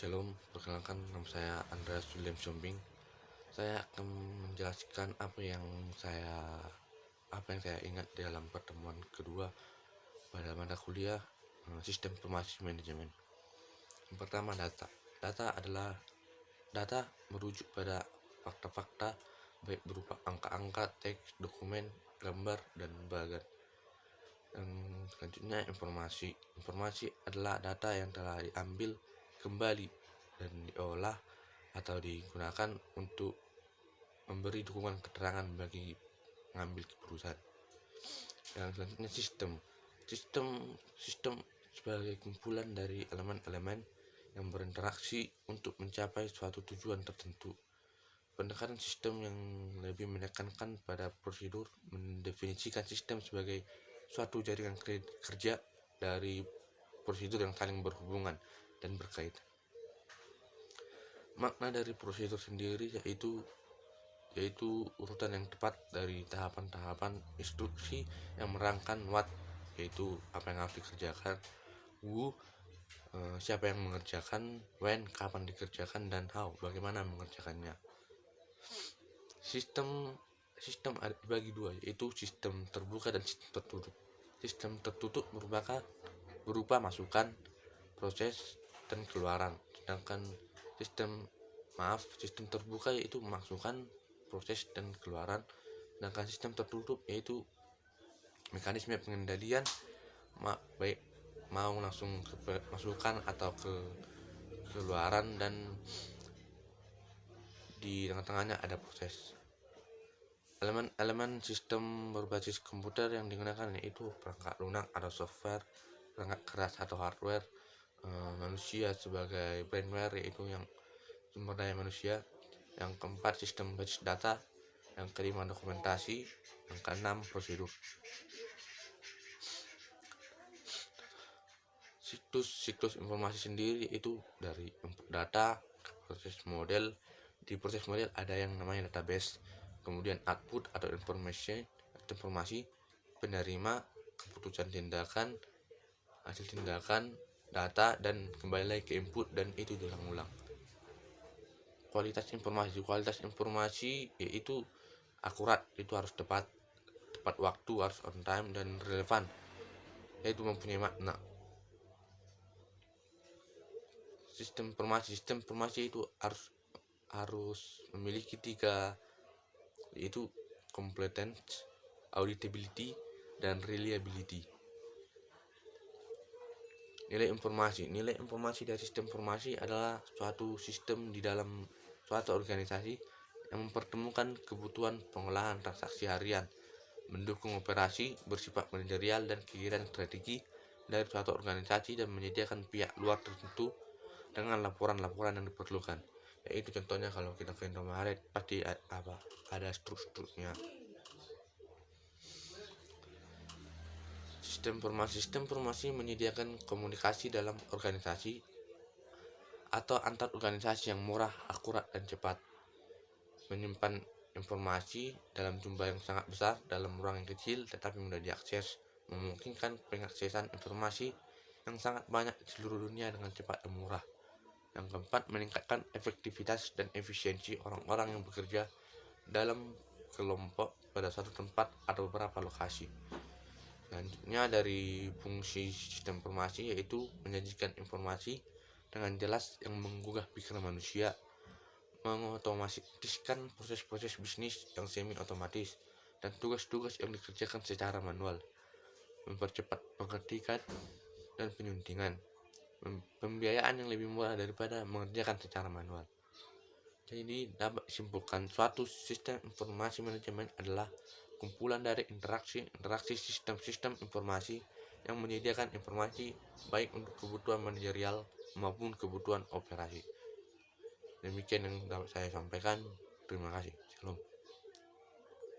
Shalom, perkenalkan nama saya Andreas William Sombing. Saya akan menjelaskan apa yang saya ingat dalam pertemuan kedua pada mata kuliah Sistem Informasi Manajemen. Yang pertama, data. Data adalah data merujuk pada fakta-fakta baik berupa angka-angka, teks, dokumen, gambar, dan bagan. Dan selanjutnya informasi. Informasi adalah data yang telah diambil kembali dan diolah atau digunakan untuk memberi dukungan keterangan bagi mengambil keputusan. Yang selanjutnya sistem sebagai kumpulan dari elemen-elemen yang berinteraksi untuk mencapai suatu tujuan tertentu. Pendekatan sistem yang lebih menekankan pada prosedur mendefinisikan sistem sebagai suatu jaringan kerja dari prosedur yang saling berhubungan dan berkaitan. Makna dari prosedur sendiri yaitu urutan yang tepat dari tahapan-tahapan instruksi yang merangkan what, yaitu apa yang harus dikerjakan, who, siapa yang mengerjakan, when, kapan dikerjakan, dan how, bagaimana mengerjakannya. Sistem ada dibagi dua, yaitu sistem terbuka dan sistem tertutup. Sistem tertutup berupa masukan, proses, dan keluaran. Sedangkan sistem terbuka yaitu masukan, proses, dan keluaran. Sedangkan sistem tertutup yaitu mekanisme pengendalian baik mau langsung ke masukan atau ke keluaran, dan di tengah-tengahnya ada proses. Elemen sistem berbasis komputer yang digunakan yaitu perangkat lunak atau software, perangkat keras atau hardware, manusia sebagai brainware yaitu yang sumber daya manusia. Yang keempat, sistem basis data. Yang kelima, dokumentasi. Yang keenam, prosedur. Siklus informasi sendiri itu dari input data, proses model. Di proses model ada yang namanya database, kemudian output atau informasi, penerima, keputusan tindakan, hasil tindakan, data, dan kembali lagi ke input, dan itu diulang-ulang. Kualitas informasi yaitu akurat, itu harus tepat waktu, harus on time, dan relevan, yaitu mempunyai makna. Sistem informasi itu harus memiliki 3, yaitu competence, auditability, dan reliability. Nilai informasi dari sistem informasi adalah suatu sistem di dalam suatu organisasi yang mempertemukan kebutuhan pengolahan transaksi harian, mendukung operasi bersifat manajerial dan kegiatan strategi dari suatu organisasi, dan menyediakan pihak luar tertentu dengan laporan-laporan yang diperlukan. Yaitu contohnya kalau kita ke Indomaret pasti ada strukturnya. Sistem informasi menyediakan komunikasi dalam organisasi atau antar organisasi yang murah, akurat, dan cepat. Menyimpan informasi dalam jumlah yang sangat besar dalam ruang yang kecil tetapi mudah diakses, memungkinkan pengaksesan informasi yang sangat banyak di seluruh dunia dengan cepat dan murah. Yang keempat, meningkatkan efektivitas dan efisiensi orang-orang yang bekerja dalam kelompok pada satu tempat atau beberapa lokasi. Selanjutnya, dari fungsi sistem informasi yaitu menyajikan informasi dengan jelas yang menggugah pikiran manusia, mengotomatiskan proses-proses bisnis yang semi otomatis dan tugas-tugas yang dikerjakan secara manual, mempercepat pengertian dan penyuntingan, pembiayaan yang lebih murah daripada mengerjakan secara manual. Jadi dapat disimpulkan suatu sistem informasi manajemen adalah kumpulan dari interaksi sistem-sistem informasi yang menyediakan informasi baik untuk kebutuhan manajerial maupun kebutuhan operasi. Demikian yang dapat saya sampaikan. Terima kasih. Shalom.